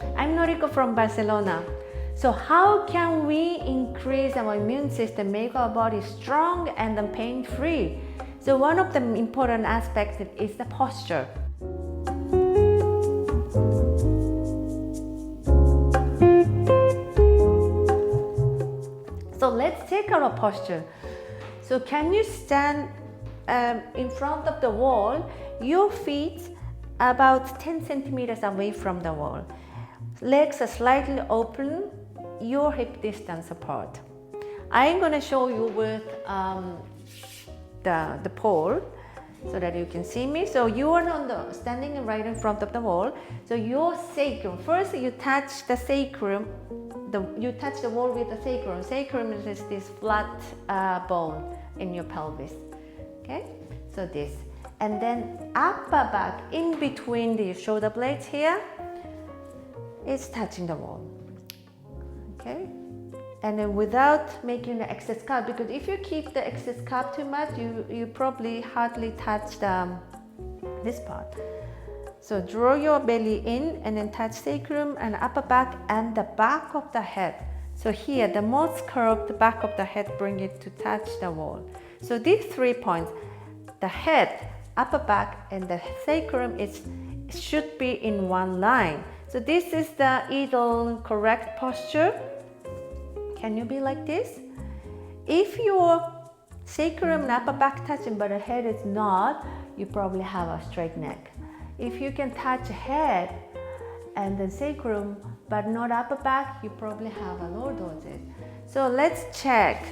I'm NORIKO from Barcelona. So how can we increase our immune system, make our body strong and pain-free? So one of the important aspects is the posture. So let's take our posture. So can you stand in front of the wall, your feet about 10 centimeters away from the wall. Legs are slightly open, your hip distance apart. I'm going to show you with the pole so that you can see me. So you are standing right in front of the wall. So your sacrum, first you touch the sacrum, you touch the wall with the sacrum. Sacrum is this flat bone in your pelvis. Okay, so this. And then upper back in between the shoulder blades here is touching the wall. Okay, and then without making the excess calf, because if you keep the excess calf too much, you probably hardly touch this part. So draw your belly in and then touch sacrum and upper back and the back of the head. So here, the most curved back of the head, bring it to touch the wall. So these 3 points, the head, upper back and the sacrum should be in one line. So this is the ideal correct posture. Can you be like this? If your sacrum and upper back touching but the head is not, you probably have a straight neck. If you can touch head and the sacrum but not upper back, you probably have a lordosis. So let's check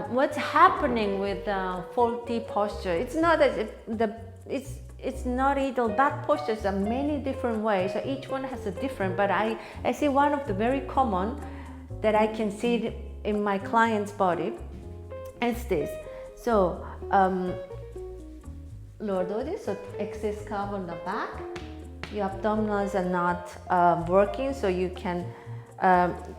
what's happening with faulty posture. It's not as if it's not ideal. Bad postures are many different ways, so each one has a different, but I see one of the very common that I can see in my client's body is this. So lordosis, so excess calf on the back, your abdominals are not working, so you can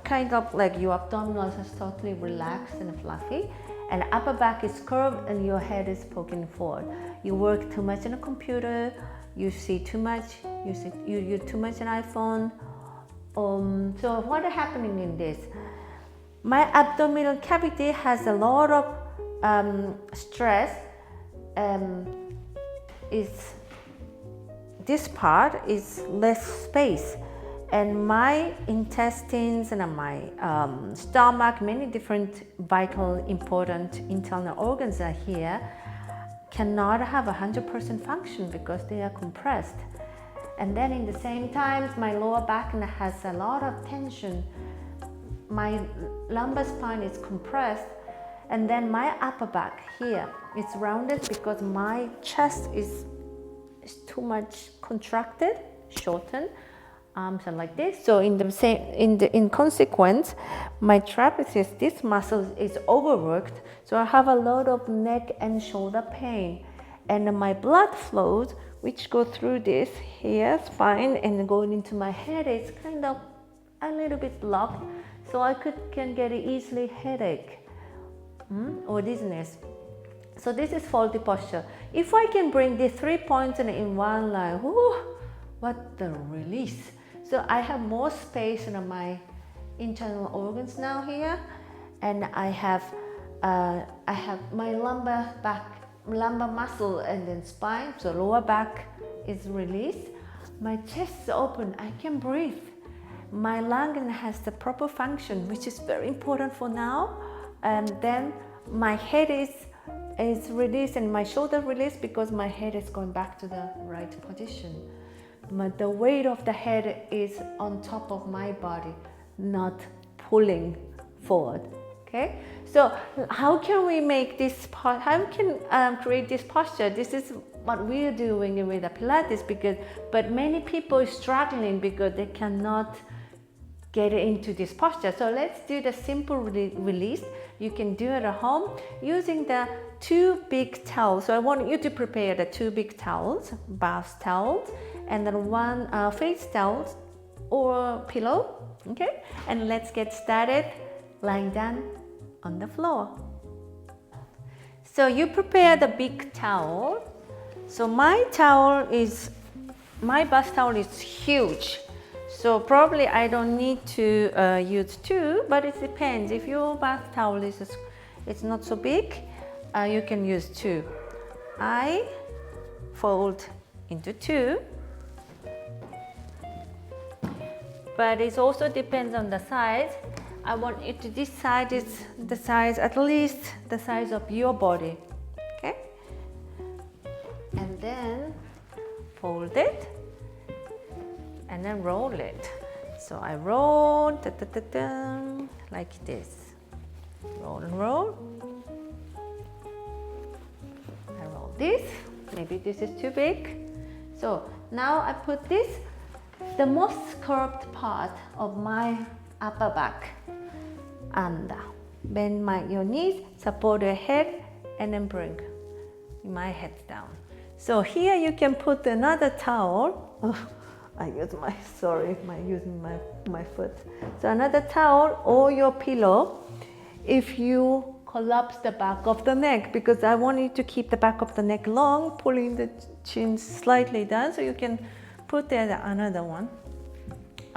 kind of like your abdominals are totally relaxed and fluffy, and upper back is curved and your head is poking forward. You work too much on a computer, you see too much, you use too much an iPhone. So what is happening in this? My abdominal cavity has a lot of stress. This part is less space, and my intestines and my stomach, many different vital important internal organs are here, cannot have 100% function because they are compressed. And then in the same time, my lower back has a lot of tension. My lumbar spine is compressed, and then my upper back here is rounded because my chest is too much contracted, shortened. Arms are like this. So in consequence, my trapezius, this muscle is overworked. So I have a lot of neck and shoulder pain, and my blood flows, which go through this here spine and going into my head, is kind of a little bit blocked. So I can get easily headache or dizziness. So this is faulty posture. If I can bring these 3 points in one line, whoo, what the release. So I have more space in my internal organs now here, and I have my lumbar muscle and then spine, so lower back is released. My chest is open, I can breathe. My lung has the proper function, which is very important for now. And then my head is released and my shoulder released because my head is going back to the right position. But the weight of the head is on top of my body, not pulling forward. Okay, so how can we make this? How can create this posture? This is what we are doing with the Pilates, but many people are struggling because they cannot get into this posture. So let's do the simple release. You can do it at home using the 2 big towels. So I want you to prepare the 2 big towels, bath towels, and then 1 face towel or pillow. Okay, and let's get started lying down on the floor. So you prepare the big towel. So my bath towel is huge. So probably I don't need to use two, but it depends. If your bath towel it's not so big, you can use two. I fold into two, but it also depends on the size. I want it to decide it's the size, at least the size of your body, okay? And then fold it and then roll it. So I roll like this. Roll and roll. I roll this. Maybe this is too big. So now I put this, the most curved part of my upper back under. Bend your knees, support your head, and then bring my head down. So here you can put another towel. Oh, I use using my foot. So another towel or your pillow if you collapse the back of the neck, because I want you to keep the back of the neck long, pulling the chin slightly down, so you can put there another one.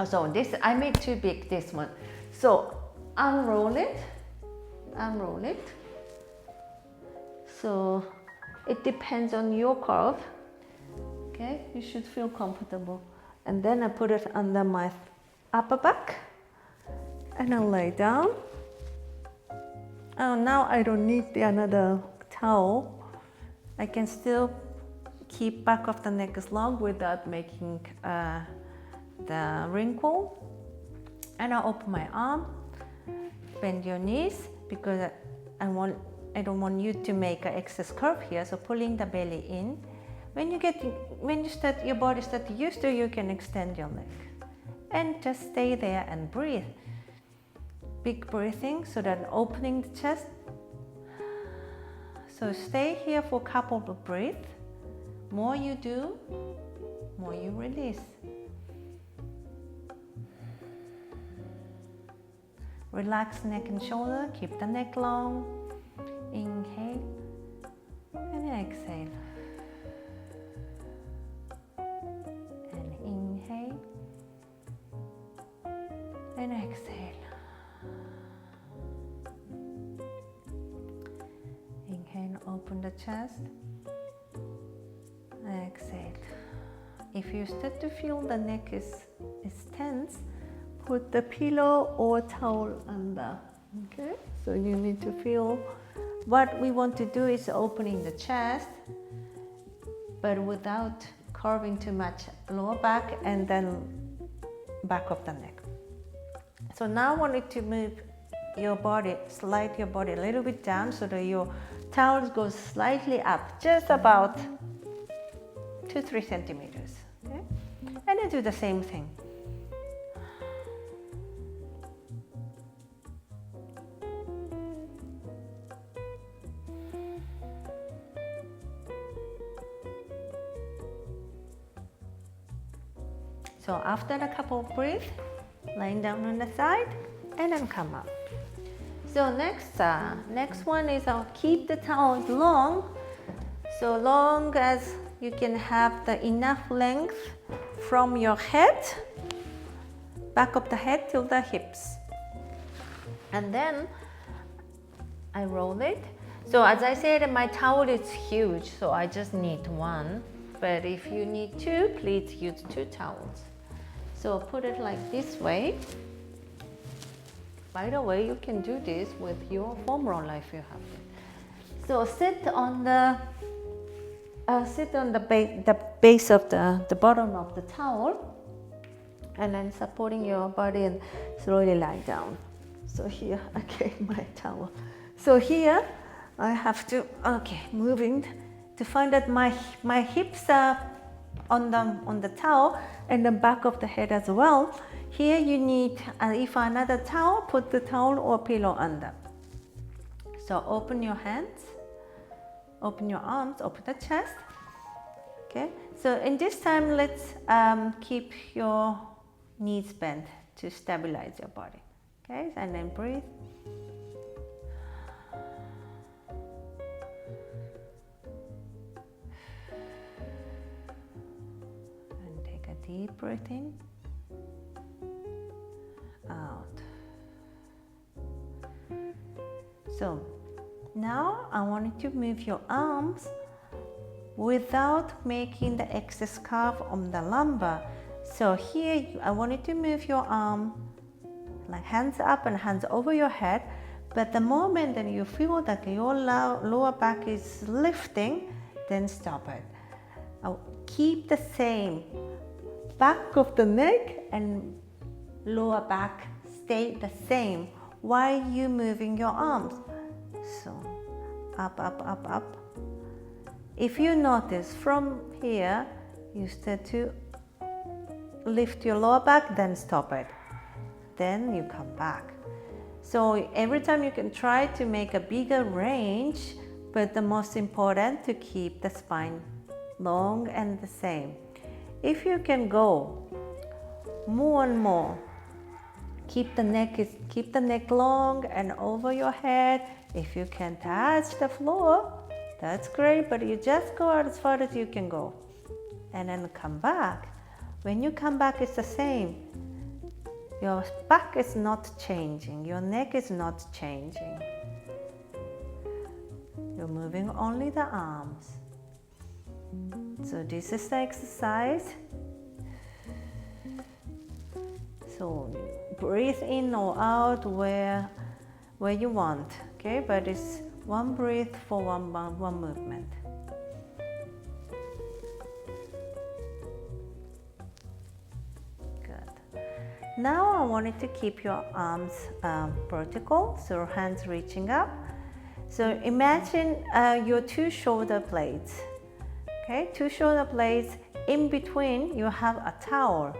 So this, I made too big, this one. So unroll it. So it depends on your curve. Okay, you should feel comfortable. And then I put it under my upper back and I lay down. Oh, now I don't need another towel. I can still keep back of the neck as long without making the wrinkle. And I open my arm, bend your knees, because I don't want you to make an excess curve here. So pulling the belly in. When your body starts used to, you can extend your leg and just stay there and breathe. Big breathing, so that opening the chest. So stay here for a couple of breaths. More you do, more you release. Relax neck and shoulder, keep the neck long. Inhale and exhale. And inhale and exhale. Inhale, open the chest. Exhale. If you start to feel the neck is tense, put the pillow or towel under. Okay, so you need to feel. What we want to do is opening the chest, but without curving too much lower back and then back of the neck. So now I want you to move your body, slide your body a little bit down so that your towels go slightly up, just about 2-3 centimeters. Okay? And then do the same thing. So after a couple of breaths, lying down on the side and then come up. So next one is I'll keep the towels long, so long as you can have the enough length from your head, back of the head till the hips. And then I roll it. So as I said, my towel is huge, so I just need one. But if you need two, please use 2 towels. So put it like this way. By the way, you can do this with your foam roller if you have it. So sit on the base of the bottom of the towel, and then supporting your body and slowly lie down. So here, okay, my towel. So here, I have to moving to find that my hips are on the towel and the back of the head as well. Here you need, if another towel, put the towel or pillow under. So open your hands, open your arms, open the chest. Okay. So in this time, let's keep your knees bent to stabilize your body. Okay, and then breathe. Deep breath in So now I want you to move your arms without making the excess curve on the lumbar. So here I want you to move your arm like hands up and hands over your head, but the moment that you feel that your lower back is lifting, then stop it. Keep the same back of the neck and lower back stay the same while you moving your arms. So up, up, up, up. If you notice from here, you start to lift your lower back, then stop it. Then you come back. So every time you can try to make a bigger range, but the most important to keep the spine long and the same. If you can go more and more, keep the neck long and over your head. If you can touch the floor, that's great, but you just go out as far as you can go and then come back. When you come back, it's the same. Your back is not changing, your neck is not changing. You're moving only the arms. So this is the exercise. So breathe in or out where you want, okay? But it's one breath for one movement. Good. Now I want you to keep your arms vertical, so hands reaching up. So imagine your two shoulder blades. Okay, two shoulder blades, in between you have a towel.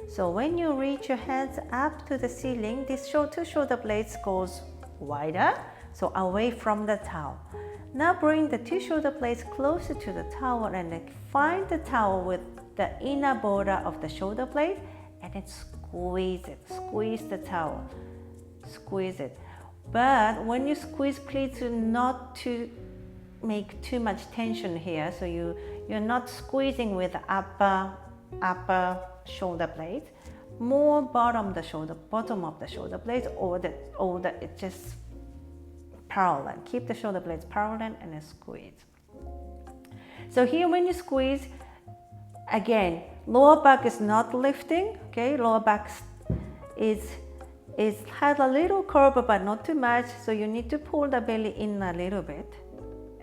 So when you reach your hands up to the ceiling, these two shoulder blades goes wider, so away from the towel. Now bring the two shoulder blades closer to the towel and then find the towel with the inner border of the shoulder blade and then squeeze it. Squeeze the towel. Squeeze it. But when you squeeze, please do not to make too much tension here. So you're not squeezing with the upper shoulder blade, more bottom of the shoulder blades, or it's just parallel. Keep the shoulder blades parallel and then squeeze. So here when you squeeze, again, lower back is not lifting, okay? Lower back has a little curve but not too much, so you need to pull the belly in a little bit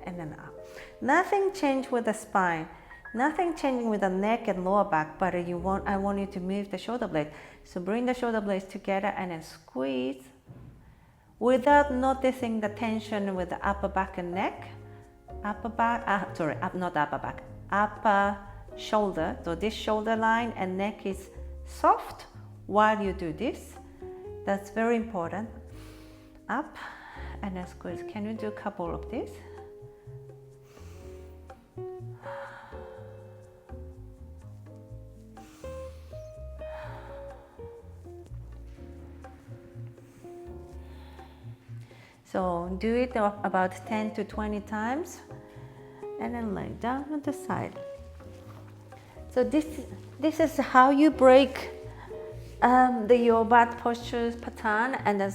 and then up. Nothing changed with the spine, nothing changing with the neck and lower back, but I want you to move the shoulder blade. So bring the shoulder blades together and then squeeze without noticing the tension with the upper back and neck. Upper shoulder. So this shoulder line and neck is soft while you do this. That's very important. Up and then squeeze. Can you do a couple of these? So do it about 10 to 20 times and then lay down on the side. So this is how you break your bad postures pattern and then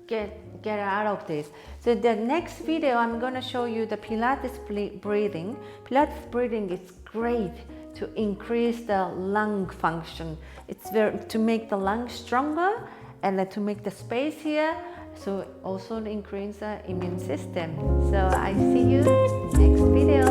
get out of this. So the next video I'm going to show you the Pilates breathing. Pilates breathing is great to increase the lung function. It's to make the lungs stronger and to make the space here. So also increase the immune system. So I see you next video.